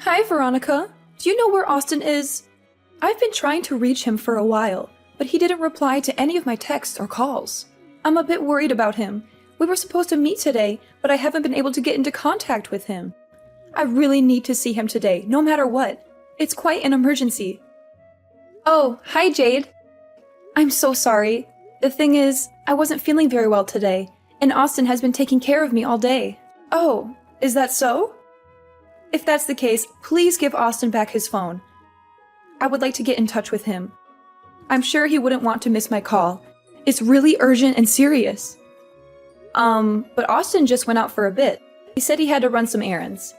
Hi, Veronica. Do you know where Austin is? I've been trying to reach him for a while, but he didn't reply to any of my texts or calls. I'm a bit worried about him. We were supposed to meet today, but I haven't been able to get into contact with him. I really need to see him today, no matter what. It's quite an emergency. Oh, hi, Jade. I'm so sorry. The thing is, I wasn't feeling very well today, and Austin has been taking care of me all day. Oh, is that so? If that's the case, please give Austin back his phone. I would like to get in touch with him. I'm sure he wouldn't want to miss my call. It's really urgent and serious. But Austin just went out for a bit. He said he had to run some errands.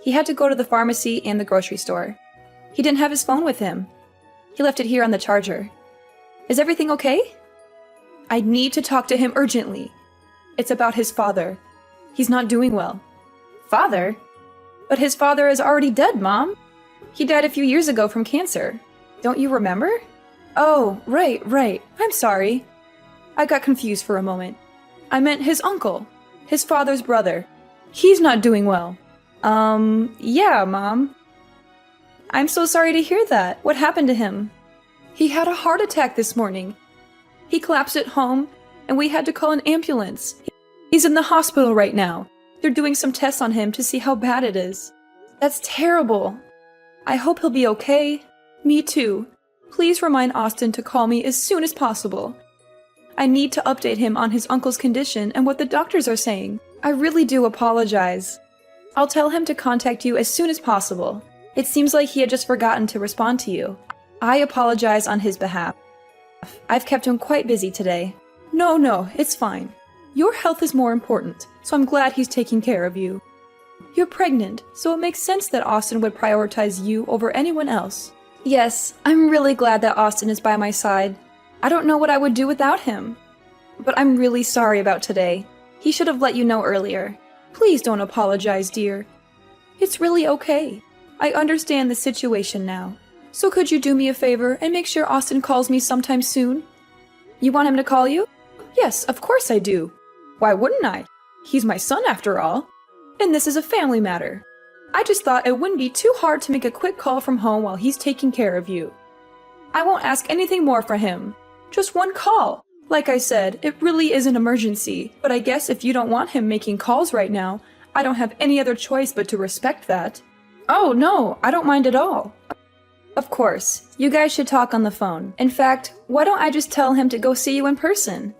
He had to go to the pharmacy and the grocery store. He didn't have his phone with him. He left it here on the charger. Is everything okay? I need to talk to him urgently. It's about his father. He's not doing well. Father? But his father is already dead, Mom. He died a few years ago from cancer. Don't you remember? Oh, right. I'm sorry. I got confused for a moment. I meant his uncle. His father's brother. He's not doing well. Yeah, Mom. I'm so sorry to hear that. What happened to him? He had a heart attack this morning. He collapsed at home, and we had to call an ambulance. He's in the hospital right now. They're doing some tests on him to see how bad it is. That's terrible. I hope he'll be okay. Me too. Please remind Austin to call me as soon as possible. I need to update him on his uncle's condition and what the doctors are saying. I really do apologize. I'll tell him to contact you as soon as possible. It seems like he had just forgotten to respond to you. I apologize on his behalf. I've kept him quite busy today. No, it's fine. Your health is more important, so I'm glad he's taking care of you. You're pregnant, so it makes sense that Austin would prioritize you over anyone else. Yes, I'm really glad that Austin is by my side. I don't know what I would do without him. But I'm really sorry about today. He should have let you know earlier. Please don't apologize, dear. It's really okay. I understand the situation now. So could you do me a favor and make sure Austin calls me sometime soon? You want him to call you? Yes, of course I do. Why wouldn't I? He's my son after all. And this is a family matter. I just thought it wouldn't be too hard to make a quick call from home while he's taking care of you. I won't ask anything more for him. Just one call. Like I said, it really is an emergency, but I guess if you don't want him making calls right now, I don't have any other choice but to respect that. Oh no, I don't mind at all. Of course, you guys should talk on the phone. In fact, why don't I just tell him to go see you in person?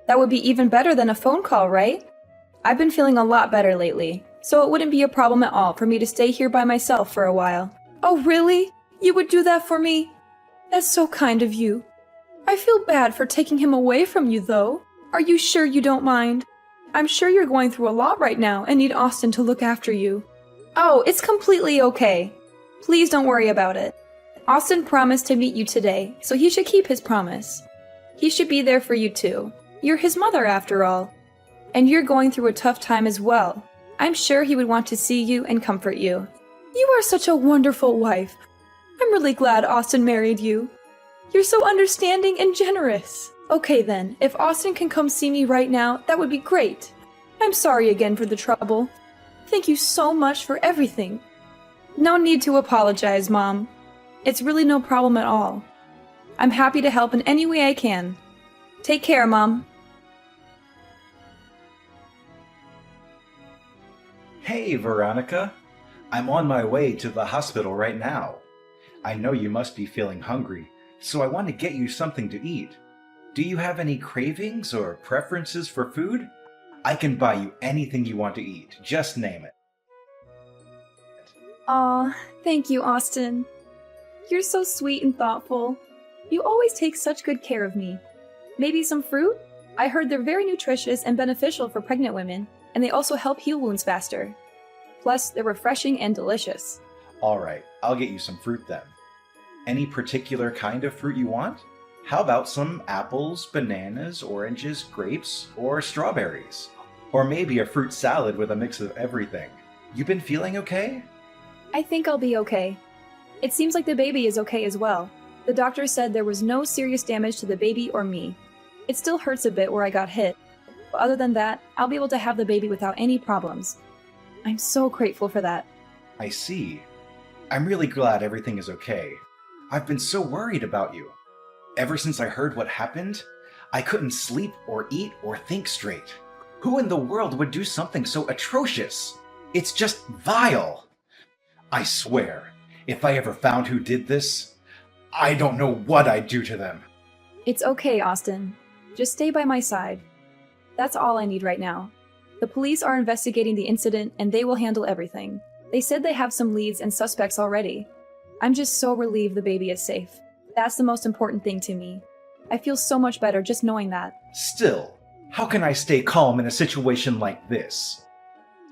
That would be even better than a phone call, right? I've been feeling a lot better lately, so it wouldn't be a problem at all for me to stay here by myself for a while. Oh really? You would do that for me? That's so kind of you. I feel bad for taking him away from you, though. Are you sure you don't mind? I'm sure you're going through a lot right now and need Austin to look after you. Oh, it's completely okay. Please don't worry about it. Austin promised to meet you today, so he should keep his promise. He should be there for you too. You're his mother after all. And you're going through a tough time as well. I'm sure he would want to see you and comfort you. You are such a wonderful wife. I'm really glad Austin married you. You're so understanding and generous. Okay then, if Austin can come see me right now, that would be great. I'm sorry again for the trouble. Thank you so much for everything. No need to apologize, Mom. It's really no problem at all. I'm happy to help in any way I can. Take care, Mom. Hey, Veronica. I'm on my way to the hospital right now. I know you must be feeling hungry, so I want to get you something to eat. Do you have any cravings or preferences for food? I can buy you anything you want to eat. Just name it. Aw, thank you, Austin. You're so sweet and thoughtful. You always take such good care of me. Maybe some fruit? I heard they're very nutritious and beneficial for pregnant women, and they also help heal wounds faster. Plus, they're refreshing and delicious. All right, I'll get you some fruit then. Any particular kind of fruit you want? How about some apples, bananas, oranges, grapes, or strawberries? Or maybe a fruit salad with a mix of everything. You been feeling okay? I think I'll be okay. It seems like the baby is okay as well. The doctor said there was no serious damage to the baby or me. It still hurts a bit where I got hit, but other than that, I'll be able to have the baby without any problems. I'm so grateful for that. I see. I'm really glad everything is okay. I've been so worried about you. Ever since I heard what happened, I couldn't sleep or eat or think straight. Who in the world would do something so atrocious? It's just vile. I swear, if I ever found who did this, I don't know what I'd do to them. It's okay, Austin. Just stay by my side. That's all I need right now. The police are investigating the incident and they will handle everything. They said they have some leads and suspects already. I'm just so relieved the baby is safe. That's the most important thing to me. I feel so much better just knowing that. Still, how can I stay calm in a situation like this?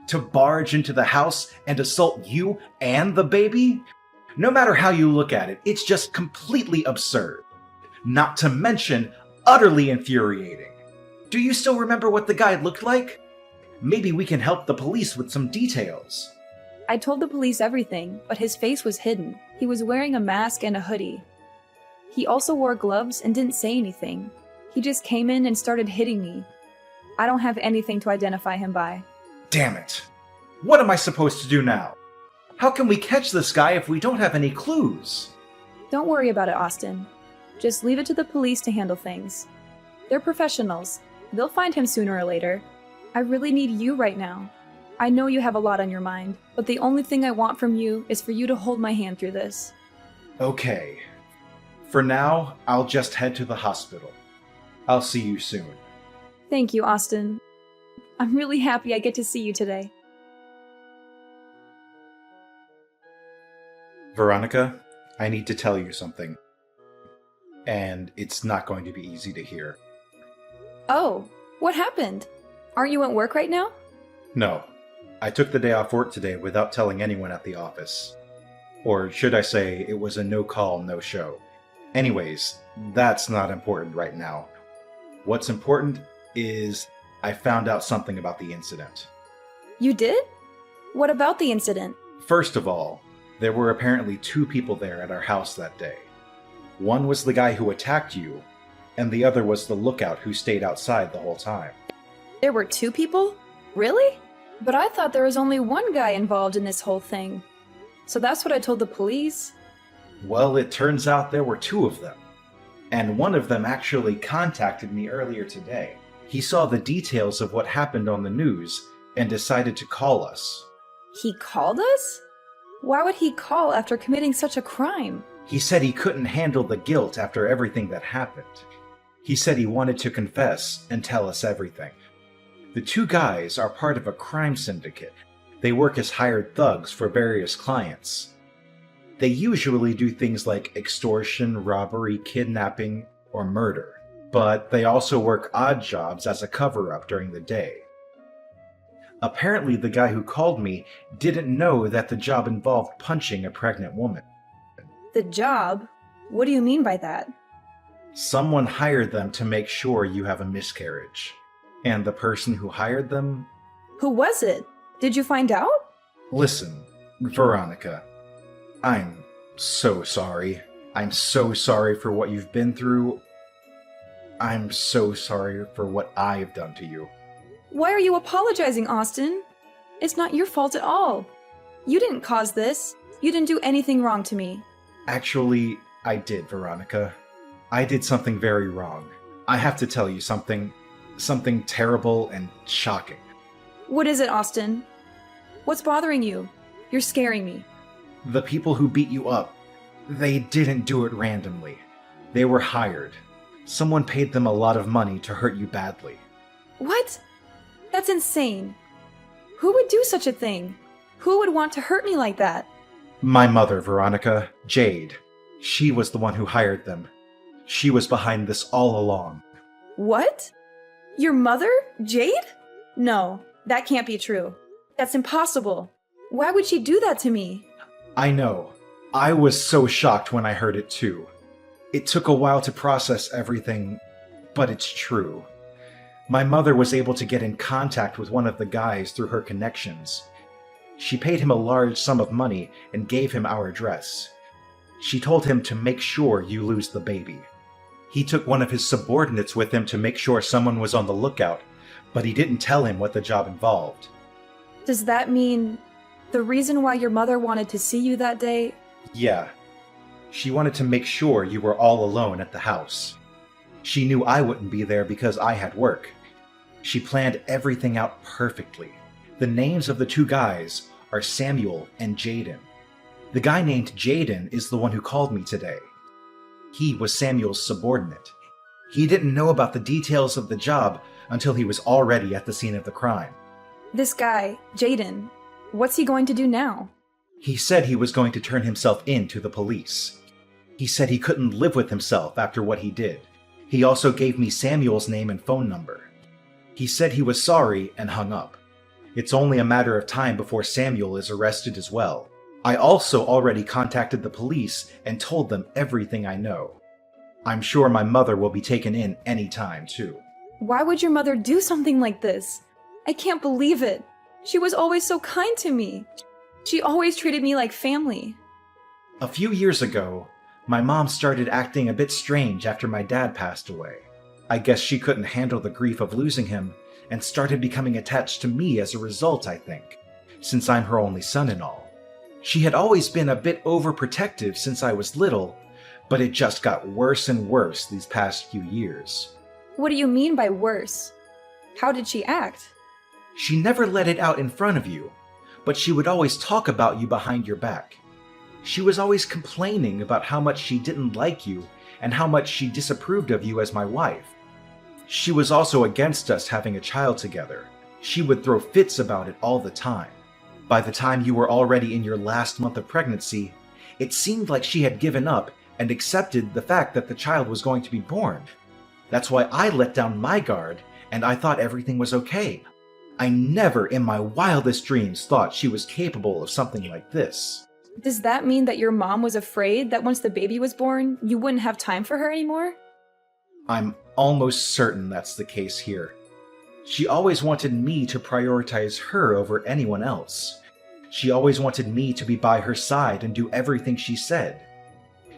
To barge into the house and assault you and the baby? No matter how you look at it, it's just completely absurd. Not to mention, utterly infuriating. Do you still remember what the guy looked like? Maybe we can help the police with some details. I told the police everything, but his face was hidden. He was wearing a mask and a hoodie. He also wore gloves and didn't say anything. He just came in and started hitting me. I don't have anything to identify him by. Damn it. What am I supposed to do now? How can we catch this guy if we don't have any clues? Don't worry about it, Austin. Just leave it to the police to handle things. They're professionals. They'll find him sooner or later. I really need you right now. I know you have a lot on your mind, but the only thing I want from you is for you to hold my hand through this. Okay. For now, I'll just head to the hospital. I'll see you soon. Thank you, Austin. I'm really happy I get to see you today. Veronica, I need to tell you something. And it's not going to be easy to hear. Oh, what happened? Aren't you at work right now? No. I took the day off work today without telling anyone at the office. Or should I say, it was a no-call, no-show. Anyways, that's not important right now. What's important is I found out something about the incident. You did? What about the incident? First of all, there were apparently 2 people there at our house that day. One was the guy who attacked you, and the other was the lookout who stayed outside the whole time. There were 2 people? Really? But I thought there was only one guy involved in this whole thing. So that's what I told the police. Well, it turns out there were 2 of them. And one of them actually contacted me earlier today. He saw the details of what happened on the news and decided to call us. He called us? Why would he call after committing such a crime? He said he couldn't handle the guilt after everything that happened. He said he wanted to confess and tell us everything. The 2 guys are part of a crime syndicate. They work as hired thugs for various clients. They usually do things like extortion, robbery, kidnapping, or murder. But they also work odd jobs as a cover-up during the day. Apparently, the guy who called me didn't know that the job involved punching a pregnant woman. The job? What do you mean by that? Someone hired them to make sure you have a miscarriage. And the person who hired them? Who was it? Did you find out? Listen, Veronica, I'm so sorry. I'm so sorry for what you've been through. I'm so sorry for what I've done to you. Why are you apologizing, Austin? It's not your fault at all. You didn't cause this. You didn't do anything wrong to me. Actually, I did, Veronica. I did something very wrong. I have to tell you something terrible and shocking. What is it, Austin? What's bothering you? You're scaring me. The people who beat you up, they didn't do it randomly. They were hired. Someone paid them a lot of money to hurt you badly. What? That's insane. Who would do such a thing? Who would want to hurt me like that? My mother, Veronica, Jade. She was the one who hired them. She was behind this all along. What? Your mother? Jade? No, that can't be true. That's impossible. Why would she do that to me? I know. I was so shocked when I heard it too. It took a while to process everything, but it's true. My mother was able to get in contact with one of the guys through her connections. She paid him a large sum of money and gave him our address. She told him to make sure you lose the baby. He took one of his subordinates with him to make sure someone was on the lookout, but he didn't tell him what the job involved. Does that mean The reason why your mother wanted to see you that day? Yeah. She wanted to make sure you were all alone at the house. She knew I wouldn't be there because I had work. She planned everything out perfectly. The names of the two guys are Samuel and Jaden. The guy named Jaden is the one who called me today. He was Samuel's subordinate. He didn't know about the details of the job until he was already at the scene of the crime. This guy, Jaden, what's he going to do now? He said he was going to turn himself in to the police. He said he couldn't live with himself after what he did. He also gave me Samuel's name and phone number. He said he was sorry and hung up. It's only a matter of time before Samuel is arrested as well. I also already contacted the police and told them everything I know. I'm sure my mother will be taken in any time, too. Why would your mother do something like this? I can't believe it. She was always so kind to me. She always treated me like family. A few years ago, my mom started acting a bit strange after my dad passed away. I guess she couldn't handle the grief of losing him and started becoming attached to me as a result, I think, since I'm her only son and all. She had always been a bit overprotective since I was little, but it just got worse and worse these past few years. What do you mean by worse? How did she act? She never let it out in front of you, but she would always talk about you behind your back. She was always complaining about how much she didn't like you and how much she disapproved of you as my wife. She was also against us having a child together. She would throw fits about it all the time. By the time you were already in your last month of pregnancy, it seemed like she had given up and accepted the fact that the child was going to be born. That's why I let down my guard and I thought everything was okay. I never in my wildest dreams thought she was capable of something like this. Does that mean that your mom was afraid that once the baby was born, you wouldn't have time for her anymore? I'm almost certain that's the case here. She always wanted me to prioritize her over anyone else. She always wanted me to be by her side and do everything she said.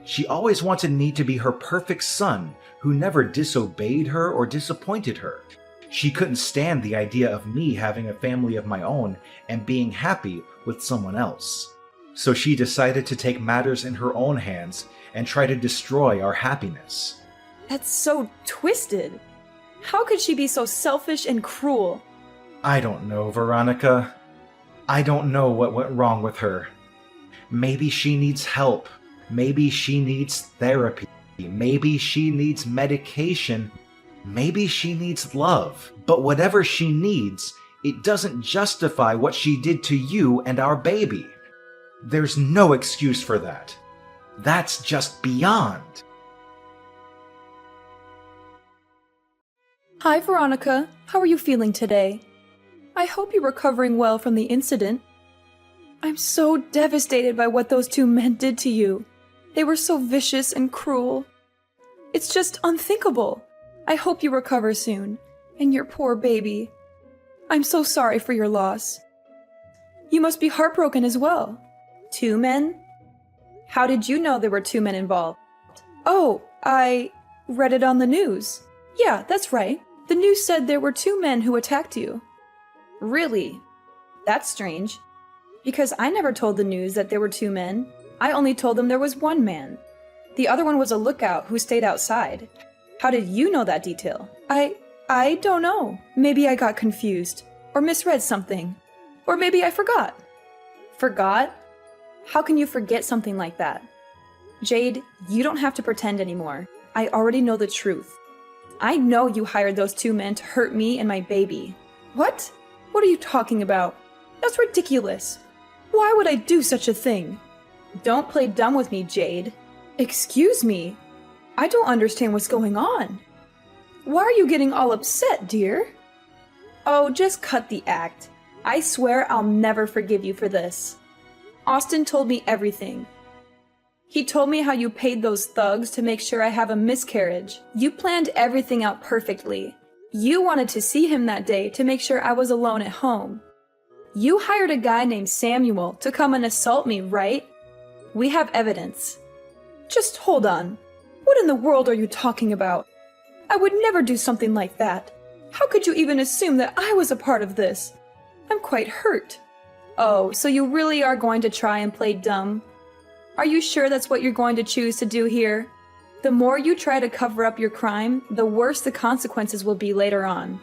She always wanted me to be her perfect son who never disobeyed her or disappointed her. She couldn't stand the idea of me having a family of my own and being happy with someone else. So she decided to take matters in her own hands and try to destroy our happiness. That's so twisted. How could she be so selfish and cruel? I don't know, Veronica. I don't know what went wrong with her. Maybe she needs help. Maybe she needs therapy. Maybe she needs medication. Maybe she needs love. But whatever she needs, it doesn't justify what she did to you and our baby. There's no excuse for that. That's just beyond. Hi, Veronica. How are you feeling today? I hope you're recovering well from the incident. I'm so devastated by what those two men did to you. They were so vicious and cruel. It's just unthinkable. I hope you recover soon. And your poor baby. I'm so sorry for your loss. You must be heartbroken as well. 2 men? How did you know there were 2 men involved? Oh, I read it on the news. Yeah, that's right. The news said there were 2 men who attacked you. Really? That's strange. Because I never told the news that there were 2 men. I only told them there was 1 man. The other one was a lookout who stayed outside. How did you know that detail? I don't know. Maybe I got confused. Or misread something. Or maybe I forgot. Forgot? How can you forget something like that? Jade, you don't have to pretend anymore. I already know the truth. I know you hired those 2 men to hurt me and my baby. What? What are you talking about? That's ridiculous. Why would I do such a thing? Don't play dumb with me, Jade. Excuse me. I don't understand what's going on. Why are you getting all upset, dear? Oh, just cut the act. I swear I'll never forgive you for this. Austin told me everything. He told me how you paid those thugs to make sure I have a miscarriage. You planned everything out perfectly. You wanted to see him that day to make sure I was alone at home. You hired a guy named Samuel to come and assault me, right? We have evidence. Just hold on. What in the world are you talking about? I would never do something like that. How could you even assume that I was a part of this? I'm quite hurt. Oh, so you really are going to try and play dumb? Are you sure that's what you're going to choose to do here? The more you try to cover up your crime, the worse the consequences will be later on.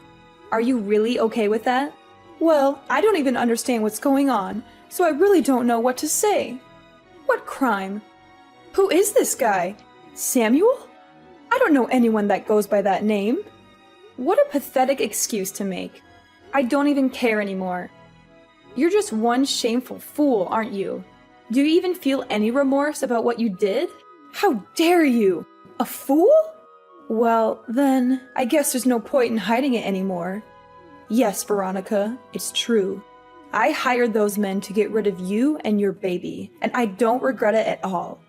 Are you really okay with that? Well, I don't even understand what's going on, so I really don't know what to say. What crime? Who is this guy? Samuel? I don't know anyone that goes by that name. What a pathetic excuse to make. I don't even care anymore. You're just one shameful fool, aren't you? Do you even feel any remorse about what you did? How dare you? A fool? Well, then, I guess there's no point in hiding it anymore. Yes, Veronica, it's true. I hired those men to get rid of you and your baby, and I don't regret it at all.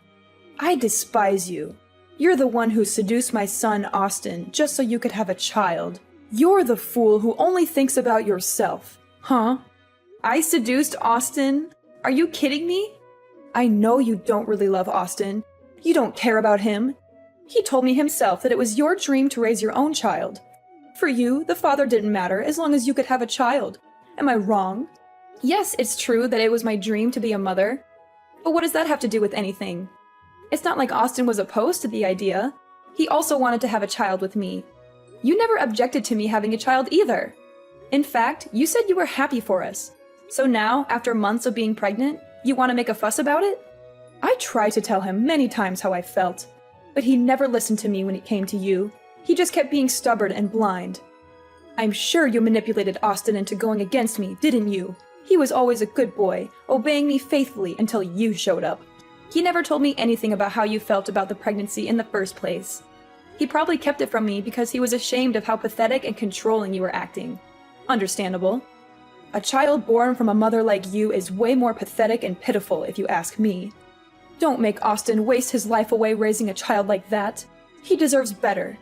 I despise you. You're the one who seduced my son, Austin, just so you could have a child. You're the fool who only thinks about yourself. Huh? I seduced Austin? Are you kidding me? I know you don't really love Austin. You don't care about him. He told me himself that it was your dream to raise your own child. For you, the father didn't matter as long as you could have a child. Am I wrong? Yes, it's true that it was my dream to be a mother. But what does that have to do with anything? It's not like Austin was opposed to the idea. He also wanted to have a child with me. You never objected to me having a child either. In fact, you said you were happy for us. So now, after months of being pregnant, you want to make a fuss about it? I tried to tell him many times how I felt, but he never listened to me when it came to you. He just kept being stubborn and blind. I'm sure you manipulated Austin into going against me, didn't you? He was always a good boy, obeying me faithfully until you showed up. He never told me anything about how you felt about the pregnancy in the first place. He probably kept it from me because he was ashamed of how pathetic and controlling you were acting. Understandable. A child born from a mother like you is way more pathetic and pitiful, if you ask me. Don't make Austin waste his life away raising a child like that. He deserves better.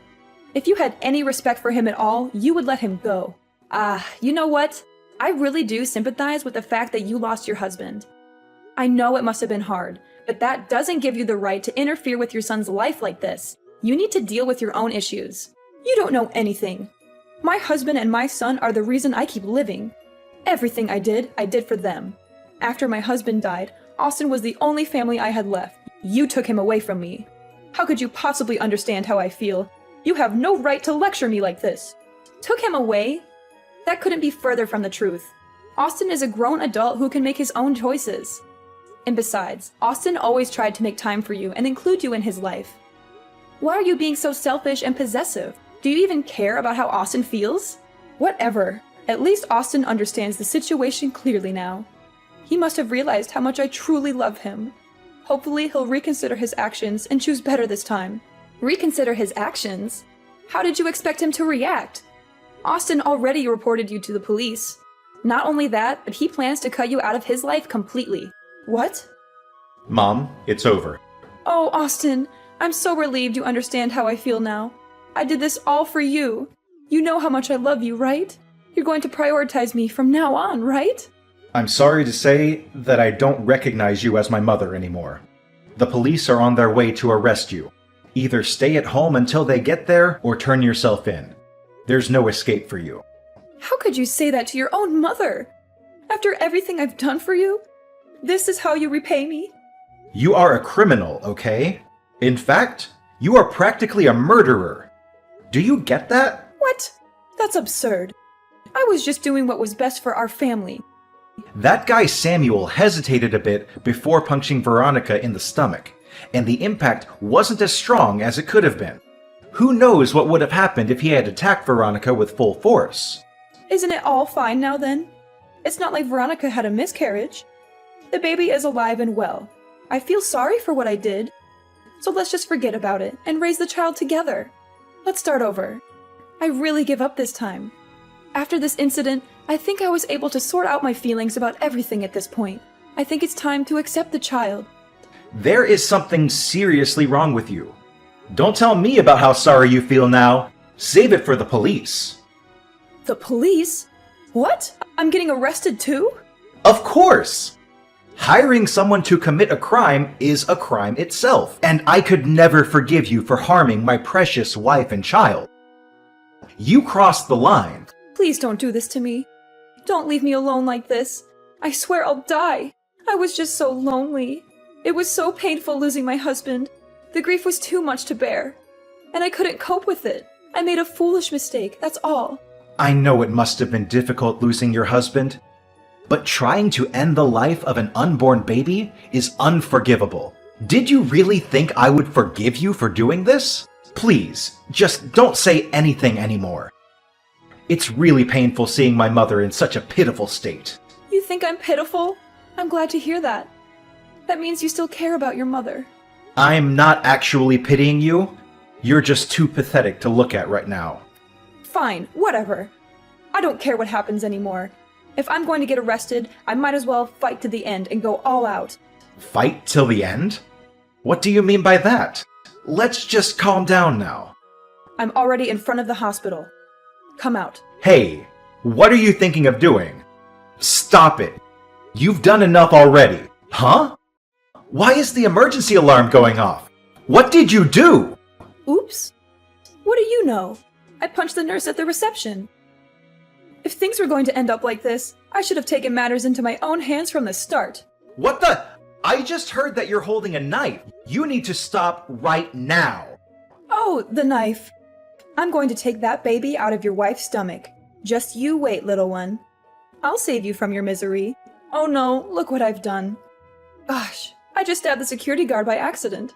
If you had any respect for him at all, you would let him go. You know what? I really do sympathize with the fact that you lost your husband. I know it must have been hard, but that doesn't give you the right to interfere with your son's life like this. You need to deal with your own issues. You don't know anything. My husband and my son are the reason I keep living. Everything I did for them. After my husband died, Austin was the only family I had left. You took him away from me. How could you possibly understand how I feel? You have no right to lecture me like this. Took him away? That couldn't be further from the truth. Austin is a grown adult who can make his own choices. And besides, Austin always tried to make time for you and include you in his life. Why are you being so selfish and possessive? Do you even care about how Austin feels? Whatever. At least Austin understands the situation clearly now. He must have realized how much I truly love him. Hopefully he'll reconsider his actions and choose better this time. Reconsider his actions? How did you expect him to react? Austin already reported you to the police. Not only that, but he plans to cut you out of his life completely. What? Mom, it's over. Oh, Austin, I'm so relieved you understand how I feel now. I did this all for you. You know how much I love you, right? You're going to prioritize me from now on, right? I'm sorry to say that I don't recognize you as my mother anymore. The police are on their way to arrest you. Either stay at home until they get there, or turn yourself in. There's no escape for you. How could you say that to your own mother? After everything I've done for you? This is how you repay me? You are a criminal, okay? In fact, you are practically a murderer. Do you get that? What? That's absurd. I was just doing what was best for our family. That guy Samuel hesitated a bit before punching Veronica in the stomach, and the impact wasn't as strong as it could have been. Who knows what would have happened if he had attacked Veronica with full force? Isn't it all fine now then? It's not like Veronica had a miscarriage. The baby is alive and well. I feel sorry for what I did. So let's just forget about it and raise the child together. Let's start over. I really give up this time. After this incident, I think I was able to sort out my feelings about everything at this point. I think it's time to accept the child. There is something seriously wrong with you. Don't tell me about how sorry you feel now. Save it for the police. The police? What? I'm getting arrested too? Of course! Hiring someone to commit a crime is a crime itself, and I could never forgive you for harming my precious wife and child. You crossed the line. Please don't do this to me. Don't leave me alone like this. I swear I'll die. I was just so lonely. It was so painful losing my husband. The grief was too much to bear. And I couldn't cope with it. I made a foolish mistake, that's all. I know it must have been difficult losing your husband, but trying to end the life of an unborn baby is unforgivable. Did you really think I would forgive you for doing this? Please, just don't say anything anymore. It's really painful seeing my mother in such a pitiful state. You think I'm pitiful? I'm glad to hear that. That means you still care about your mother. I'm not actually pitying you. You're just too pathetic to look at right now. Fine, whatever. I don't care what happens anymore. If I'm going to get arrested, I might as well fight to the end and go all out. Fight till the end? What do you mean by that? Let's just calm down now. I'm already in front of the hospital. Come out. Hey, what are you thinking of doing? Stop it. You've done enough already. Huh? Why is the emergency alarm going off? What did you do? Oops. What do you know? I punched the nurse at the reception. If things were going to end up like this, I should have taken matters into my own hands from the start. What the? I just heard that you're holding a knife. You need to stop right now. Oh, the knife. I'm going to take that baby out of your wife's stomach. Just you wait, little one. I'll save you from your misery. Oh no, look what I've done. Gosh, I just stabbed the security guard by accident.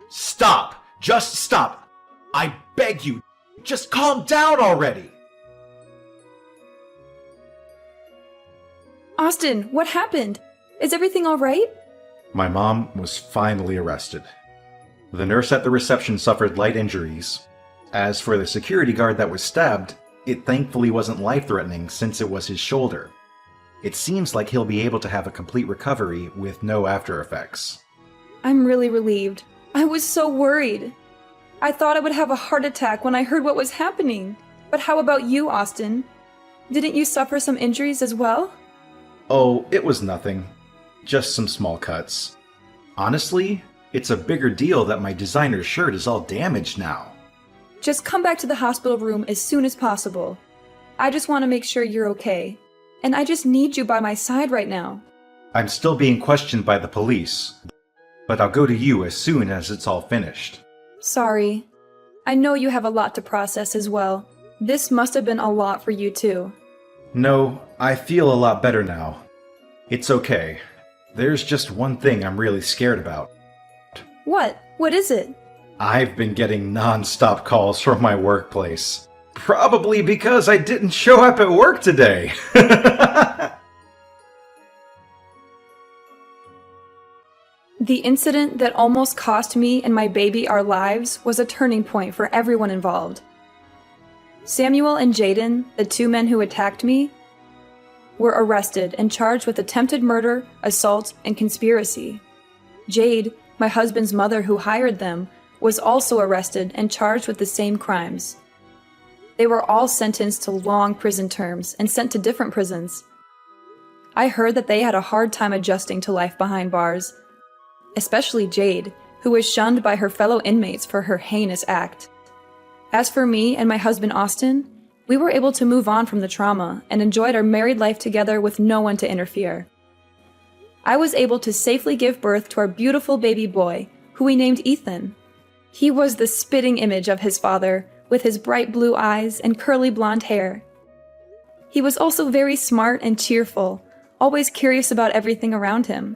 Stop! Just stop! I beg you, just calm down already! Austin, what happened? Is everything all right? My mom was finally arrested. The nurse at the reception suffered light injuries. As for the security guard that was stabbed, it thankfully wasn't life-threatening since it was his shoulder. It seems like he'll be able to have a complete recovery with no after effects. I'm really relieved. I was so worried. I thought I would have a heart attack when I heard what was happening. But how about you, Austin? Didn't you suffer some injuries as well? Oh, it was nothing. Just some small cuts. Honestly, it's a bigger deal that my designer shirt is all damaged now. Just come back to the hospital room as soon as possible. I just want to make sure you're okay. And I just need you by my side right now. I'm still being questioned by the police, but I'll go to you as soon as it's all finished. Sorry. I know you have a lot to process as well. This must have been a lot for you too. No, I feel a lot better now. It's okay. There's just one thing I'm really scared about. What? What is it? I've been getting non-stop calls from my workplace. Probably because I didn't show up at work today. The incident that almost cost me and my baby our lives was a turning point for everyone involved. Samuel and Jaden, the two men who attacked me, were arrested and charged with attempted murder, assault, and conspiracy. Jade, my husband's mother who hired them, was also arrested and charged with the same crimes. They were all sentenced to long prison terms and sent to different prisons. I heard that they had a hard time adjusting to life behind bars, especially Jade, who was shunned by her fellow inmates for her heinous act. As for me and my husband Austin, we were able to move on from the trauma and enjoyed our married life together with no one to interfere. I was able to safely give birth to our beautiful baby boy, who we named Ethan. He was the spitting image of his father, with his bright blue eyes and curly blonde hair. He was also very smart and cheerful, always curious about everything around him.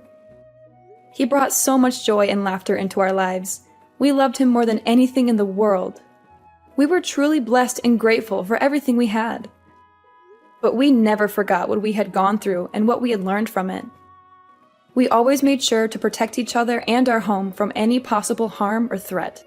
He brought so much joy and laughter into our lives. We loved him more than anything in the world. We were truly blessed and grateful for everything we had. But we never forgot what we had gone through and what we had learned from it. We always made sure to protect each other and our home from any possible harm or threat.